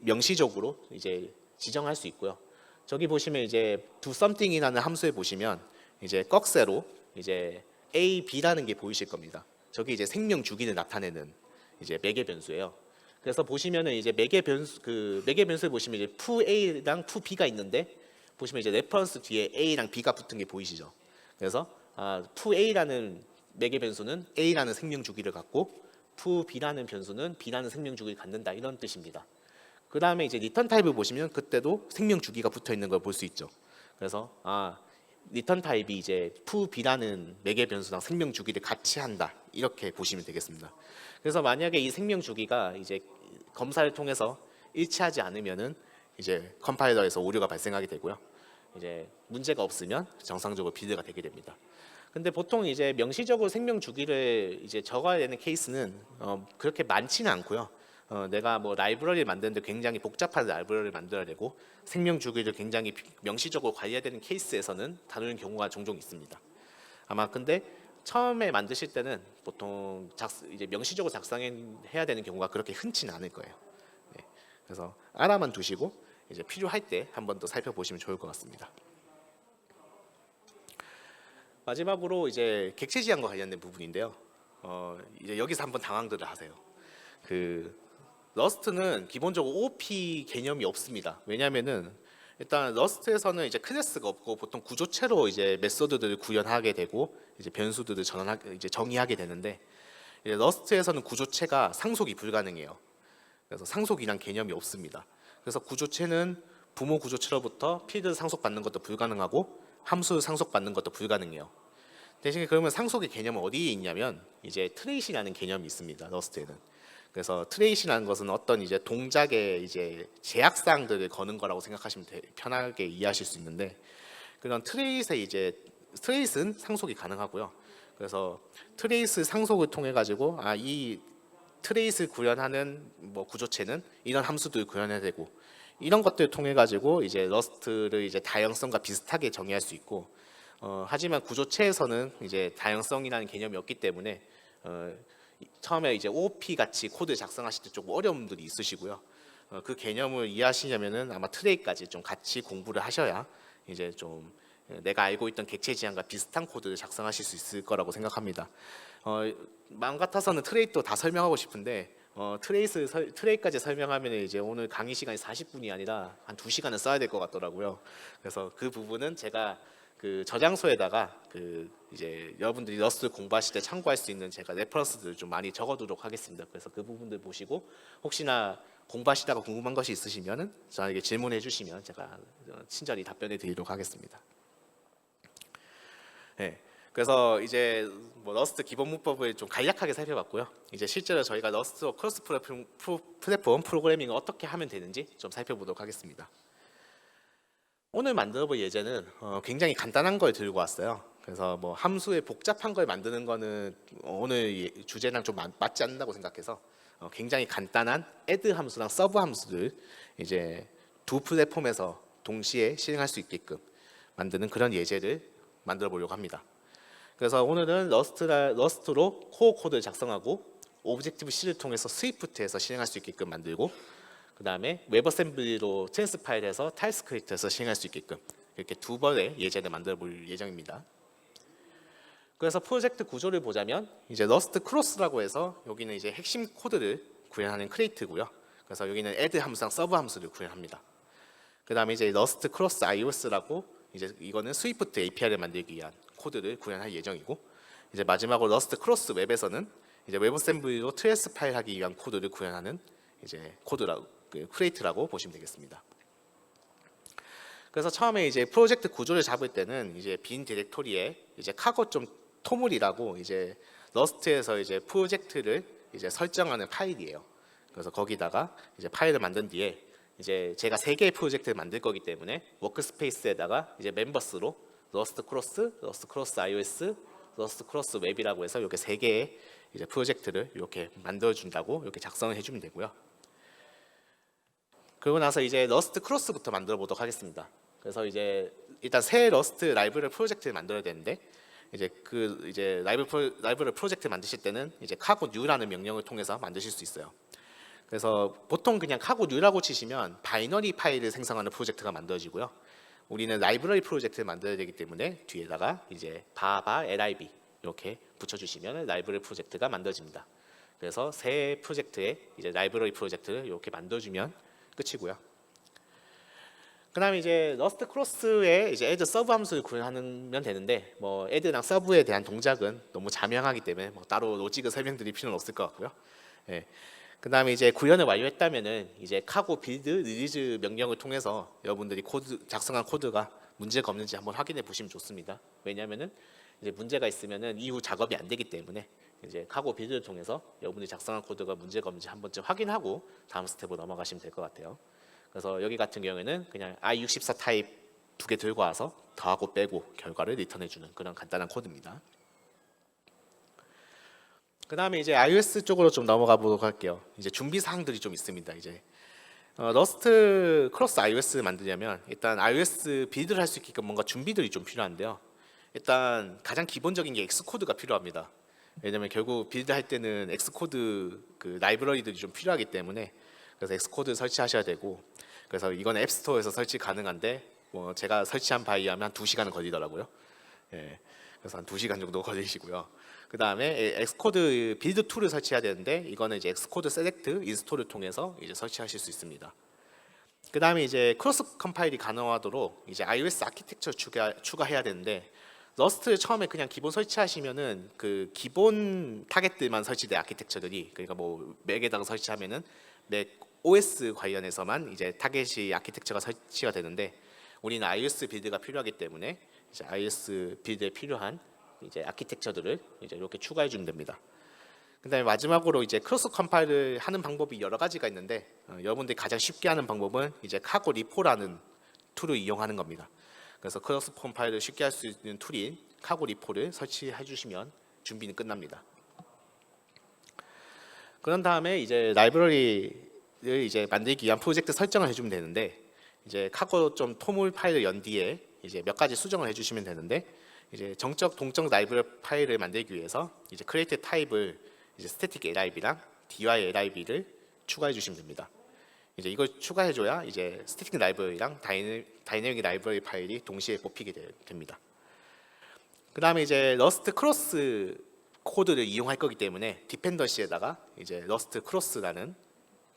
명시적으로 이제 지정할 수 있고요. 저기 보시면 이제 do something이라는 함수에 보시면 이제 꺽쇠로 이제 a, b라는 게 보이실 겁니다. 저기 이제 생명 주기를 나타내는 이제 매개 변수예요. 그래서 보시면은 이제 매개 변수에 보시면 이제 푸 a랑 푸 b가 있는데, 보시면 이제 레퍼런스 뒤에 a랑 b가 붙은 게 보이시죠? 그래서 푸 a라는 매개 변수는 a라는 생명 주기를 갖고 푸 b라는 변수는 b라는 생명 주기를 갖는다, 이런 뜻입니다. 그 다음에 이제 리턴 타입을 보시면 그때도 생명 주기가 붙어 있는 걸 볼 수 있죠. 그래서 리턴 타입이 이제 푸 b라는 매개 변수랑 생명 주기를 같이 한다, 이렇게 보시면 되겠습니다. 그래서 만약에 이 생명 주기가 이제 검사를 통해서 일치하지 않으면은 이제 컴파일러에서 오류가 발생하게 되고요. 이제 문제가 없으면 정상적으로 빌드가 되게 됩니다. 근데 보통 이제 명시적으로 생명 주기를 이제 적어야 되는 케이스는 그렇게 많지는 않고요. 내가 뭐 라이브러리를 만드는데 굉장히 복잡한 라이브러리를 만들어야 되고 생명 주기를 굉장히 명시적으로 관리해야 되는 케이스에서는 다루는 경우가 종종 있습니다. 아마 근데 처음에 만드실 때는 보통 이제 명시적으로 작성해야 되는 경우가 그렇게 흔치는 않을 거예요. 네. 그래서 알아만 두시고 이제 필요할 때 한 번 더 살펴보시면 좋을 것 같습니다. 마지막으로 이제 객체 지향과 관련된 부분인데요. 이제 여기서 한번 당황들을 하세요. 그 러스트는 기본적으로 OOP 개념이 없습니다. 왜냐하면은 일단 러스트에서는 이제 클래스가 없고 보통 구조체로 이제 메소드들을 구현하게 되고 이제 변수들을 이제 정의하게 되는데, 이제 러스트에서는 구조체가 상속이 불가능해요. 그래서 상속이란 개념이 없습니다. 그래서 구조체는 부모 구조체로부터 필드 상속받는 것도 불가능하고 함수 상속받는 것도 불가능해요. 대신에 그러면 상속의 개념은 어디에 있냐면 이제 트레이시라는 개념이 있습니다, 러스트에는. 그래서 트레이시라는 것은 어떤 이제 동작의 이제 제약사항들을 거는 거라고 생각하시면 편하게 이해하실 수 있는데, 그런 트레이스는 상속이 가능하고요. 그래서 트레이스 상속을 통해 가지고 이 트레이스 구현하는 뭐 구조체는 이런 함수들을 구현해야 되고, 이런 것들을 통해 가지고 이제 러스트를 이제 다양성과 비슷하게 정의할 수 있고, 하지만 구조체에서는 이제 다양성이라는 개념이 없기 때문에 처음에 이제 OOP 같이 코드 작성하실 때 조금 어려움들이 있으시고요. 그 개념을 이해하시려면은 아마 트레이까지 좀 같이 공부를 하셔야 이제 좀 내가 알고 있던 객체 지향과 비슷한 코드를 작성하실 수 있을 거라고 생각합니다. 마음 같아서는 트레이도 다 설명하고 싶은데 트레이까지 설명하면 이제 오늘 강의 시간이 40분이 아니라 한 2시간은 써야 될 것 같더라고요. 그래서 그 부분은 제가 그 저장소에다가 그 이제 여러분들이 러스트 공부하실 때 참고할 수 있는 제가 레퍼런스들을 좀 많이 적어두도록 하겠습니다. 그래서 그 부분들 보시고 혹시나 공부하시다가 궁금한 것이 있으시면은 저에게 질문해 주시면 제가 친절히 답변해 드리도록 하겠습니다. 네. 그래서 이제 뭐 러스트 기본 문법을 좀 간략하게 살펴봤고요. 이제 실제로 저희가 러스트 크로스 플랫폼 프로그래밍을 어떻게 하면 되는지 좀 살펴보도록 하겠습니다. 오늘 만들어볼 예제는 굉장히 간단한 걸 들고 왔어요. 그래서 뭐 함수의 복잡한 걸 만드는 거는 오늘 주제랑 좀 맞지 않는다고 생각해서 굉장히 간단한 add 함수랑 sub 함수를 이제 두 플랫폼에서 동시에 실행할 수 있게끔 만드는 그런 예제를 만들어 보려고 합니다. 그래서 오늘은 러스트로 코어 코드를 작성하고 오브젝티브 C를 통해서 스위프트에서 실행할 수 있게끔 만들고, 그 다음에 웹어셈블리로 트랜스파일해서 타입스크립트에서 실행할 수 있게끔 이렇게 두 번의 예제를 만들어 볼 예정입니다. 그래서 프로젝트 구조를 보자면 이제 러스트 크로스라고 해서 여기는 이제 핵심 코드를 구현하는 크레이트고요. 그래서 여기는 add 함수랑 sub 함수를 구현합니다. 그 다음에 이제 러스트 크로스 iOS라고 이제 이거는 스위프트 API를 만들기 위한 코드를 구현할 예정이고, 이제 마지막으로 러스트 크로스 웹에서는 이제 웹어셈블리로 트랜스파일 하기 위한 코드를 구현하는 이제 코드라고 크레이트라고 보시면 되겠습니다. 그래서 처음에 이제 프로젝트 구조를 잡을 때는 이제 빈 디렉토리에 이제 카고.toml이라고 이제 러스트에서 이제 프로젝트를 이제 설정하는 파일이에요. 그래서 거기다가 이제 파일을 만든 뒤에 이제 제가 3개의 프로젝트를 만들 거기 때문에 워크스페이스에다가 이제 멤버스로 러스트 크로스 iOS, 러스트 크로스 웹이라고 해서 이렇게 3개의 이제 프로젝트를 이렇게 만들어 준다고 이렇게 작성을 해주면 되고요. 그러고 나서 이제 러스트 크로스부터 만들어 보도록 하겠습니다. 그래서 이제 일단 새 러스트 라이브러리 프로젝트를 만들어야 되는데 이제 라이브러리 프로젝트 만드실 때는 이제 카고 new라는 명령을 통해서 만드실 수 있어요. 그래서 보통 그냥 카고 new라고 치시면 바이너리 파일을 생성하는 프로젝트가 만들어지고요. 우리는 라이브러리 프로젝트를 만들어야 되기 때문에 뒤에다가 이제 lib 이렇게 붙여주시면 라이브러리 프로젝트가 만들어집니다. 그래서 새 프로젝트에 이제 라이브러리 프로젝트를 이렇게 만들어주면 끝이고요. 그다음에 이제 러스트 크로스에 이제 add sub 함수를 구현하면 되는데 뭐 add랑 sub에 대한 동작은 너무 자명하기 때문에 뭐 따로 로직을 설명드릴 필요는 없을 것 같고요. 예. 그다음에 이제 구현을 완료했다면은 이제 카고 빌드 리리즈 명령을 통해서 여러분들이 작성한 코드가 문제가 없는지 한번 확인해 보시면 좋습니다. 왜냐하면은 이제 문제가 있으면은 이후 작업이 안 되기 때문에 이제 카고 빌드를 통해서 여러분들이 작성한 코드가 문제가 없는지 한 번쯤 확인하고 다음 스텝으로 넘어가시면 될 것 같아요. 그래서 여기 같은 경우에는 그냥 i64 타입 2개 들고 와서 더하고 빼고 결과를 리턴해 주는 그런 간단한 코드입니다. 그 다음에 이제 iOS 쪽으로 좀 넘어가 보도록 할게요. 이제 준비 사항들이 좀 있습니다. 이제 러스트 크로스 iOS 만들려면 일단 iOS 빌드를 할 수 있게끔 뭔가 준비들이 좀 필요한데요. 일단 가장 기본적인 게 엑스코드가 필요합니다. 왜냐면 결국 빌드 할 때는 엑스코드 그 라이브러리들이 좀 필요하기 때문에 그래서 엑스코드 설치하셔야 되고, 그래서 이건 앱스토어에서 설치 가능한데 뭐 제가 설치한 바에 의하면 한 2시간은 걸리더라고요. 예, 그래서 한 2시간 정도 걸리시고요. 그 다음에 엑스코드 빌드 툴을 설치해야 되는데 이거는 이제 엑스코드 셀렉트 인스톨을 통해서 이제 설치하실 수 있습니다. 그 다음에 이제 크로스 컴파일이 가능하도록 이제 iOS 아키텍처 추가해야 되는데 러스트를 처음에 그냥 기본 설치하시면은 그 기본 타겟들만 설치된 아키텍처들이, 그러니까 뭐 맥에다가 설치하면은 맥 OS 관련해서만 이제 타겟이 아키텍처가 설치가 되는데 우리는 iOS 빌드가 필요하기 때문에 이제 iOS 빌드에 필요한 이제 아키텍처들을 이제 이렇게 추가해 주면 됩니다. 그다음에 마지막으로 이제 크로스 컴파일을 하는 방법이 여러 가지가 있는데 여러분들이 가장 쉽게 하는 방법은 이제 카고 리포라는 툴을 이용하는 겁니다. 그래서 크로스 컴파일을 쉽게 할 수 있는 툴인 카고 리포를 설치해 주시면 준비는 끝납니다. 그런 다음에 이제 라이브러리를 이제 만들기 위한 프로젝트 설정을 해주면 되는데 이제 카고.toml 파일을 연 뒤에 이제 몇 가지 수정을 해주시면 되는데 이제 정적 동적 라이브러리 파일을 만들기 위해서 이제 create 타입을 이제 static lib랑 dy lib를 추가해 주시면 됩니다. 이제 이걸 추가해 줘야 이제 static library랑 dynamic library 파일이 동시에 뽑히게 됩니다. 그다음에 이제 러스트 크로스 코드를 이용할 거기 때문에 디펜던시에다가 이제 러스트 크로스라는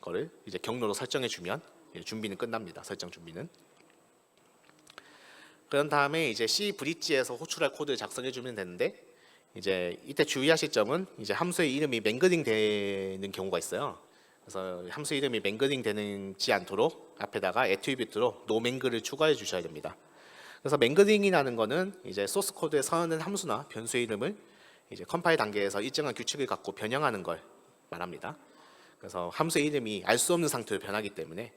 거를 이제 경로로 설정해 주면 준비는 끝납니다. 설정 준비는. 그런 다음에 이제 C 브릿지에서 호출할 코드를 작성해 주면 되는데 이제 이때 주의하실 점은 이제 함수의 이름이 맹글링 되는 경우가 있어요. 그래서 함수 이름이 맹글링 되지 않도록 앞에다가 애트리뷰트로 노맹글을 추가해 주셔야 됩니다. 그래서 맹글링이라는 거는 이제 소스 코드에 서는 함수나 변수 이름을 이제 컴파일 단계에서 일정한 규칙을 갖고 변형하는 걸 말합니다. 그래서 함수 이름이 알 수 없는 상태로 변하기 때문에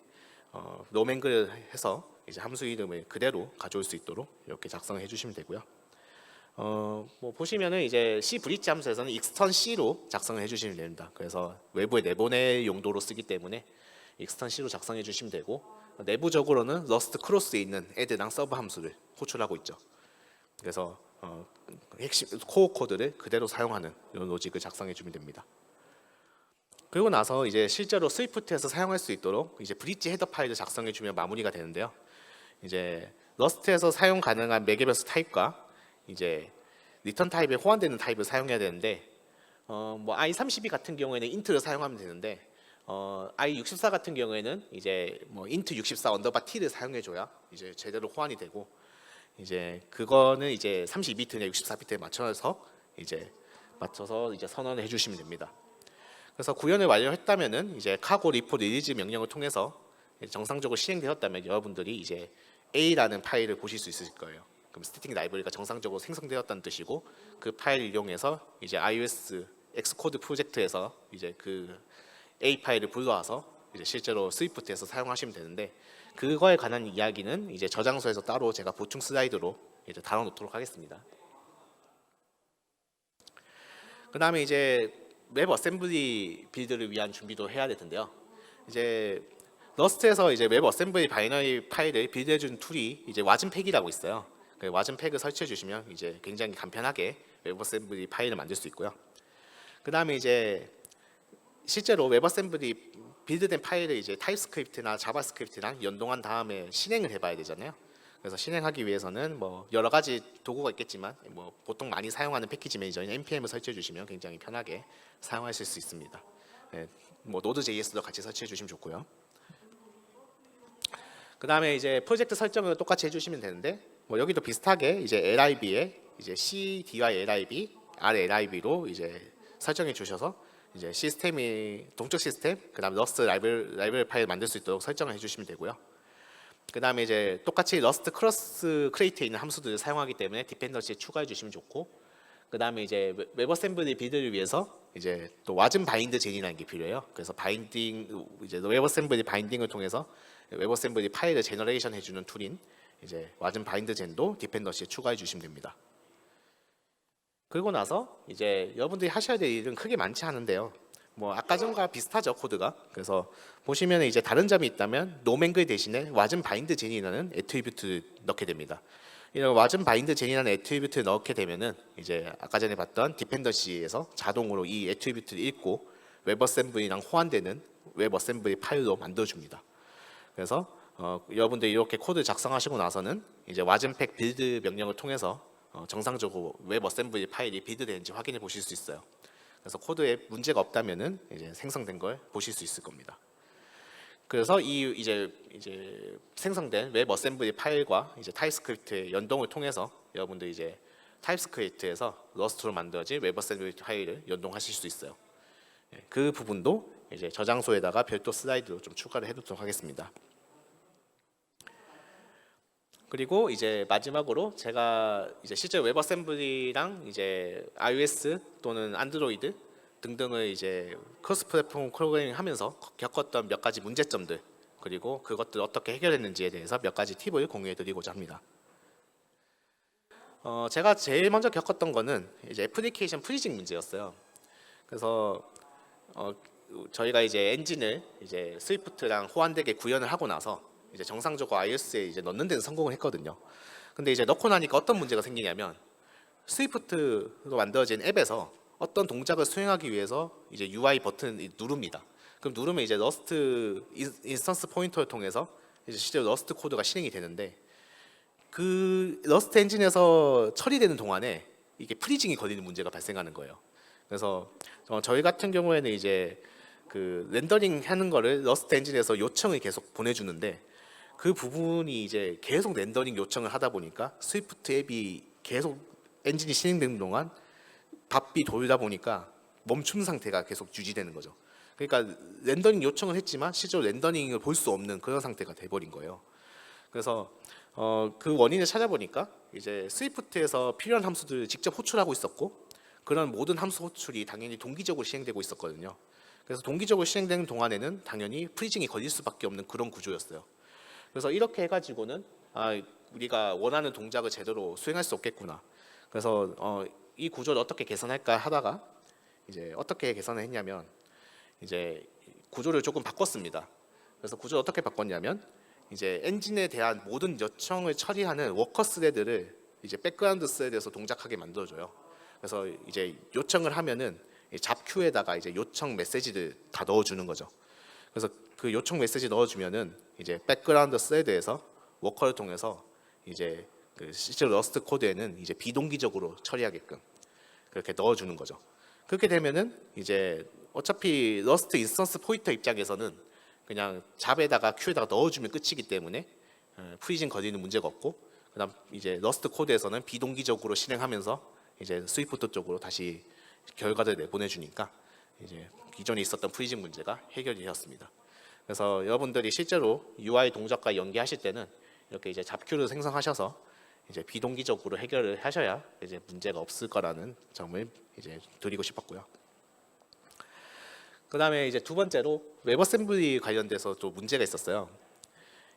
노맹글을 해서 이제 함수 이름을 그대로 가져올 수 있도록 이렇게 작성해 주시면 되고요. 뭐 보시면은 이제 C 브릿지 함수에서는 익스턴 C로 작성을 해주시면 됩니다. 그래서 외부에 내보낼 용도로 쓰기 때문에 익스턴 C로 작성해 주시면 되고, 내부적으로는 러스트 크로스에 있는 애드랑 서브 함수를 호출하고 있죠. 그래서 핵심 코어 코드를 그대로 사용하는 이런 로직을 작성해 주면 됩니다. 그리고 나서 이제 실제로 스위프트에서 사용할 수 있도록 이제 브릿지 헤더 파일을 작성해 주면 마무리가 되는데요. 이제 러스트에서 사용 가능한 매개변수 타입과 이제 리턴 타입에 호환되는 타입을 사용해야 되는데, 뭐 i32 같은 경우에는 인트를 사용하면 되는데, i64 같은 경우에는 이제 뭐 int 64 언더바 t를 사용해줘야 이제 제대로 호환이 되고, 이제 그거는 이제 32비트나 64비트에 맞춰서 이제 선언을 해주시면 됩니다. 그래서 구현을 완료했다면은 이제 카고 리포 리리즈 명령을 통해서 정상적으로 실행되었다면 여러분들이 이제 A라는 파일을 보실 수 있을 거예요. 그럼 스태틱 라이브러리가 정상적으로 생성되었다는 뜻이고, 그 파일을 이용해서 이제 iOS 엑스코드 프로젝트에서 이제 그 A 파일을 불러와서 이제 실제로 스위프트에서 사용하시면 되는데, 그거에 관한 이야기는 이제 저장소에서 따로 제가 보충 슬라이드로 이제 다뤄놓도록 하겠습니다. 그 다음에 이제 웹 어셈블리 빌드를 위한 준비도 해야 될 텐데요. 이제 러스트에서 이제 웹 어셈블리 바이너리 파일을 빌드해준 툴이 이제 와즘팩이라고 있어요. 그 와즘팩을 설치해 주시면 이제 굉장히 간편하게 웹 어셈블리 파일을 만들 수 있고요. 그 다음에 이제 실제로 웹 어셈블리 빌드된 파일을 이제 타입스크립트나 자바스크립트랑 연동한 다음에 실행을 해봐야 되잖아요. 그래서 실행하기 위해서는 뭐 여러 가지 도구가 있겠지만 뭐 보통 많이 사용하는 패키지 매니저인 npm을 설치해 주시면 굉장히 편하게 사용하실 수 있습니다. 네, 뭐 노드.js도 같이 설치해 주시면 좋고요. 그 다음에 이제 프로젝트 설정을 똑같이 해주시면 되는데, 뭐 여기도 비슷하게 이제 lib에 이제 cdylib, rlib로 이제 설정해 주셔서 이제 시스템이 동적 시스템, 그다음 러스트 라이브러리 파일 만들 수 있도록 설정을 해주시면 되고요. 그 다음에 이제 똑같이 러스트 크로스 크리에이트에 있는 함수들을 사용하기 때문에 디펜던시에 추가해 주시면 좋고, 그 다음에 이제 웹 어셈블리 빌드를 위해서 이제 또 와즘 바인드 젠이라는 게 필요해요. 그래서 바인딩 이제 웹 어셈블리 바인딩을 통해서 웹 어셈블리 파일을 제너레이션 해주는 툴인 이제 와즘 바인드 젠도 디펜던시에 추가해 주시면 됩니다. 그리고 나서 이제 여러분들이 하셔야 될 일은 크게 많지 않은데요. 뭐 아까 전과 비슷하죠, 코드가. 그래서 보시면 이제 다른 점이 있다면 노맹글 대신에 와즘 바인드 젠이라는 애트리뷰트를 넣게 됩니다. 이런 와즘 바인드 젠이라는 애트리뷰트를 넣게 되면은 이제 아까 전에 봤던 디펜던시에서 자동으로 이 애트리뷰트를 읽고 웹 어셈블리랑 호환되는 웹 어셈블리 파일로 만들어줍니다. 그래서 여러분들이 이렇게 코드 작성하시고 나서는 이제 와즘팩 빌드 명령을 통해서 정상적으로 웹 어셈블리 파일이 빌드되는지 확인해 보실 수 있어요. 그래서 코드에 문제가 없다면은 이제 생성된 걸 보실 수 있을 겁니다. 그래서 이제 생성된 웹 어셈블리 파일과 이제 타입스크립트의 연동을 통해서 여러분들 이제 타입스크립트에서 러스트로 만들어진 웹 어셈블리 파일을 연동하실 수 있어요. 그 부분도 이제 저장소에다가 별도 슬라이드로 좀 추가를 해두도록 하겠습니다. 그리고 이제 마지막으로 제가 이제 실제 웹 어셈블리랑 이제 iOS 또는 안드로이드 등등을 이제 크로스 플랫폼 프로그래밍 하면서 겪었던 몇 가지 문제점들, 그리고 그것들 어떻게 해결했는지에 대해서 몇 가지 팁을 공유해 드리고자 합니다. 제가 제일 먼저 겪었던 거는 이제 애플리케이션 프리징 문제였어요. 그래서 저희가 이제 엔진을 이제 스위프트랑 호환되게 구현을 하고 나서 이제 정상적으로 iOS에 이제 넣는 데는 성공을 했거든요. 근데 이제 넣고 나니까 어떤 문제가 생기냐면, 스위프트로 만들어진 앱에서 어떤 동작을 수행하기 위해서 이제 UI 버튼을 누릅니다. 그럼 누르면 이제 러스트 인스턴스 포인터를 통해서 이제 실제로 러스트 코드가 실행이 되는데, 그 러스트 엔진에서 처리되는 동안에 이게 프리징이 걸리는 문제가 발생하는 거예요. 그래서 저희 같은 경우에는 이제 그 렌더링 하는 거를 러스트 엔진에서 요청을 계속 보내주는데, 그 부분이 이제 계속 렌더링 요청을 하다 보니까 스위프트 앱이 계속 엔진이 실행되는 동안 바삐 돌다 보니까 멈춤 상태가 계속 유지되는 거죠. 그러니까 렌더링 요청을 했지만 실제로 렌더링을 볼 수 없는 그런 상태가 돼버린 거예요. 그래서 그 원인을 찾아보니까 이제 스위프트에서 필요한 함수들을 직접 호출하고 있었고 그런 모든 함수 호출이 당연히 동기적으로 시행되고 있었거든요. 그래서 동기적으로 시행되는 동안에는 당연히 프리징이 걸릴 수밖에 없는 그런 구조였어요. 그래서 이렇게 해가지고는 우리가 원하는 동작을 제대로 수행할 수 없겠구나. 그래서 이 구조를 어떻게 개선할까 하다가 이제 어떻게 개선을 했냐면 이제 구조를 조금 바꿨습니다. 그래서 구조를 어떻게 바꿨냐면 이제 엔진에 대한 모든 요청을 처리하는 워커 스레드를 이제 백그라운드 스레드에서 동작하게 만들어줘요. 그래서 이제 요청을 하면은 잡큐에다가 이제 요청 메시지를 다 넣어주는 거죠. 그래서 그 요청 메시지 넣어주면은 이제 백그라운드 스레드에서 워커를 통해서 이제 그 실제로 러스트 코드에는 이제 비동기적으로 처리하게끔 그렇게 넣어주는 거죠. 그렇게 되면은 이제 어차피 러스트 인스턴스 포인터 입장에서는 그냥 잡에다가 큐에다가 넣어주면 끝이기 때문에 프리징 걸리는 문제가 없고, 그다음 이제 러스트 코드에서는 비동기적으로 실행하면서 이제 스위프트 쪽으로 다시 결과를 내보내주니까 이제 기존에 있었던 프리징 문제가 해결이 되었습니다. 그래서 여러분들이 실제로 UI 동작과 연계하실 때는 이렇게 이제 잡큐를 생성하셔서 이제 비동기적으로 해결을 하셔야 이제 문제가 없을 거라는 점을 이제 드리고 싶었고요. 그다음에 이제 두 번째로 웹어셈블리 관련돼서 또 문제가 있었어요.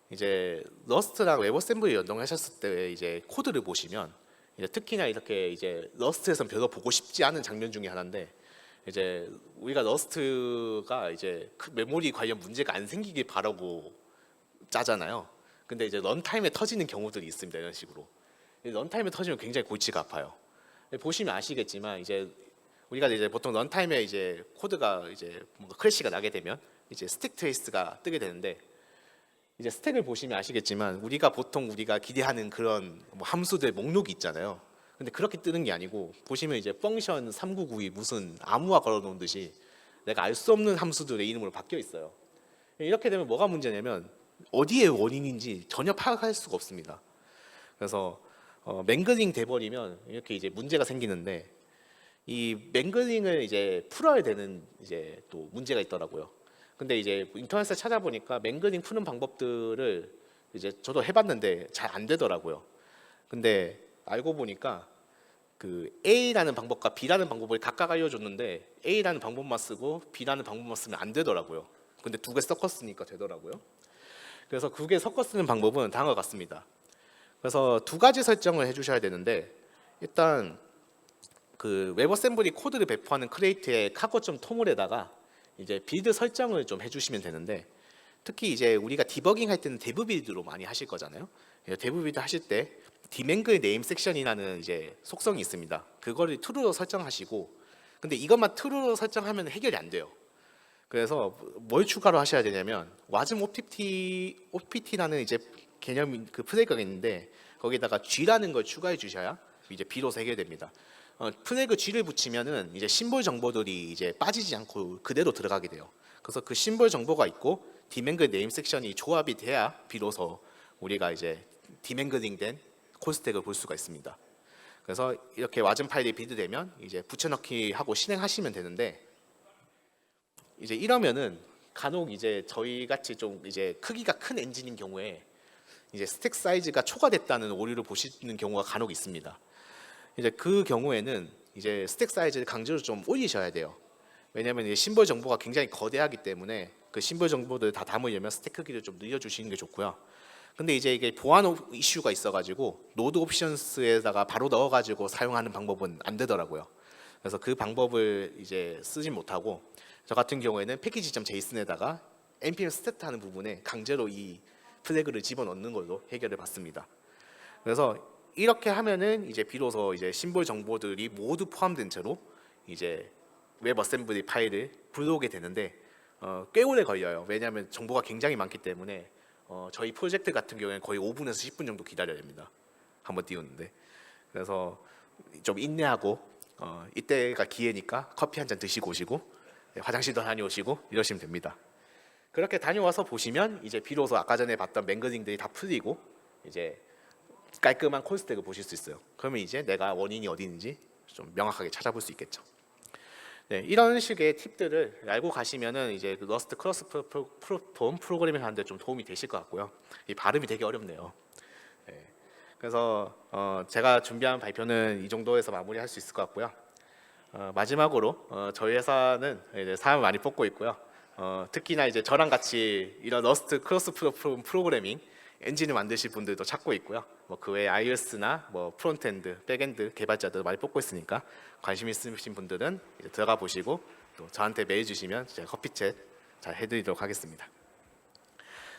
이제 러스트랑 웹어셈블리 연동하셨을 때 이제 코드를 보시면 이제 특히나 이렇게 이제 러스트에서는 별로 보고 싶지 않은 장면 중에 하나인데, 이제 우리가 러스트가 이제 그 메모리 관련 문제가 안 생기길 바라고 짜잖아요. 근데 이제 런타임에 터지는 경우들이 있습니다. 이런 식으로 런타임에 터지면 굉장히 골치가 아파요. 보시면 아시겠지만 이제 우리가 이제 보통 런타임에 이제 코드가 이제 뭔가 크래시가 나게 되면 이제 스택 트레이스가 뜨게 되는데, 이제 스택을 보시면 아시겠지만 우리가 기대하는 그런 뭐 함수들 목록이 있잖아요. 근데 그렇게 뜨는 게 아니고 보시면 이제 펑션 3992 무슨 암호화 걸어놓은 듯이 내가 알 수 없는 함수들의 이름으로 바뀌어 있어요. 이렇게 되면 뭐가 문제냐면 어디에 원인인지 전혀 파악할 수가 없습니다. 그래서 맹글링 돼버리면 이렇게 이제 문제가 생기는데, 이 맹글링을 이제 풀어야 되는 이제 또 문제가 있더라고요. 근데 이제 인터넷에 찾아보니까 맹글링 푸는 방법들을 이제 저도 해봤는데 잘 안 되더라고요. 근데 알고 보니까 그 A라는 방법과 B라는 방법을 각각 알려줬는데 A라는 방법만 쓰고 B라는 방법만 쓰면 안 되더라고요. 근데 두 개 섞어 쓰니까 되더라고요. 그래서 두 개 섞어 쓰는 방법은 다음과 같습니다. 그래서 두 가지 설정을 해주셔야 되는데, 일단 그 웹어셈블리 코드를 배포하는 크레이트의 카고.toml에다가 이제 빌드 설정을 좀 해주시면 되는데, 특히 이제 우리가 디버깅 할 때는 데브 빌드로 많이 하실 거잖아요. 데브 빌드 하실 때 디맹글 네임 섹션이라는 이제 속성이 있습니다. 그거를 true로 설정하시고, 근데 이것만 true로 설정하면 해결이 안 돼요. 그래서 뭘 추가로 하셔야 되냐면 wasm opt라는 이제 개념 그 플래그가 있는데 거기다가 g라는 걸 추가해 주셔야 이제 b로서 해결됩니다. 플래그 g를 붙이면은 이제 심볼 정보들이 이제 빠지지 않고 그대로 들어가게 돼요. 그래서 그 심볼 정보가 있고 디맹글 네임 섹션이 조합이 돼야 비로소 우리가 이제 디맹글링된 콜스택을 볼 수가 있습니다. 그래서 이렇게 wasm 파일이 빌드되면 이제 붙여넣기 하고 실행하시면 되는데, 이제 이러면은 간혹 이제 저희 같이 좀 이제 크기가 큰 엔진인 경우에 이제 스택 사이즈가 초과됐다는 오류를 보시는 경우가 간혹 있습니다. 이제 그 경우에는 이제 스택 사이즈를 강제로 좀 올리셔야 돼요. 왜냐하면 이제 심볼 정보가 굉장히 거대하기 때문에 그 심볼 정보들 다 담으려면 스택 크기를 좀 늘려주시는 게 좋고요. 근데 이제 이게 보안 이슈가 있어가지고 노드 옵션스에다가 바로 넣어가지고 사용하는 방법은 안 되더라고요. 그래서 그 방법을 이제 쓰지 못하고 저 같은 경우에는 패키지.json에다가 npm 스태트 하는 부분에 강제로 이 플래그를 집어넣는 걸로 해결을 받습니다. 그래서 이렇게 하면은 이제 비로소 이제 심볼 정보들이 모두 포함된 채로 이제 웹 어셈블리 파일을 불러오게 되는데 꽤 오래 걸려요. 왜냐하면 정보가 굉장히 많기 때문에 저희 프로젝트 같은 경우에는 거의 5분에서 10분 정도 기다려야 됩니다. 한번 띄우는데. 그래서 좀 인내하고 이때가 기회니까 커피 한 잔 드시고 오시고 화장실도 다녀오시고 이러시면 됩니다. 그렇게 다녀와서 보시면 이제 비로소 아까 전에 봤던 맹글링들이 다 풀리고 이제 깔끔한 콜스택을 보실 수 있어요. 그러면 이제 내가 원인이 어디 있는지 좀 명확하게 찾아볼 수 있겠죠. 네, 이런 식의 팁들을 알고 가시면은 이제 그 러스트 크로스 플랫폼 프로그래밍 하는데 좀 도움이 되실 것 같고요. 이 발음이 되게 어렵네요. 네, 그래서 제가 준비한 발표는 이 정도에서 마무리할 수 있을 것 같고요. 마지막으로 저희 회사는 이제 사람을 많이 뽑고 있고요. 특히나 이제 저랑 같이 이런 러스트 크로스 플랫폼 프로그래밍 엔진을 만드실 분들도 찾고 있고요. 뭐 그 외에 iOS나 뭐 프론트엔드, 백엔드 개발자들 많이 뽑고 있으니까 관심 있으신 분들은 이제 들어가 보시고 또 저한테 메일 주시면 제가 커피챗 잘 해드리도록 하겠습니다.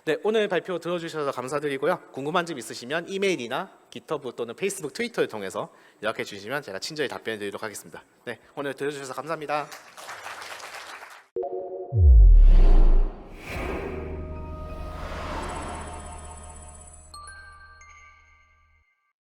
네, 오늘 발표 들어주셔서 감사드리고요. 궁금한 점 있으시면 이메일이나 기터브 또는 페이스북, 트위터를 통해서 연락해 주시면 제가 친절히 답변해 드리도록 하겠습니다. 네, 오늘 들어주셔서 감사합니다.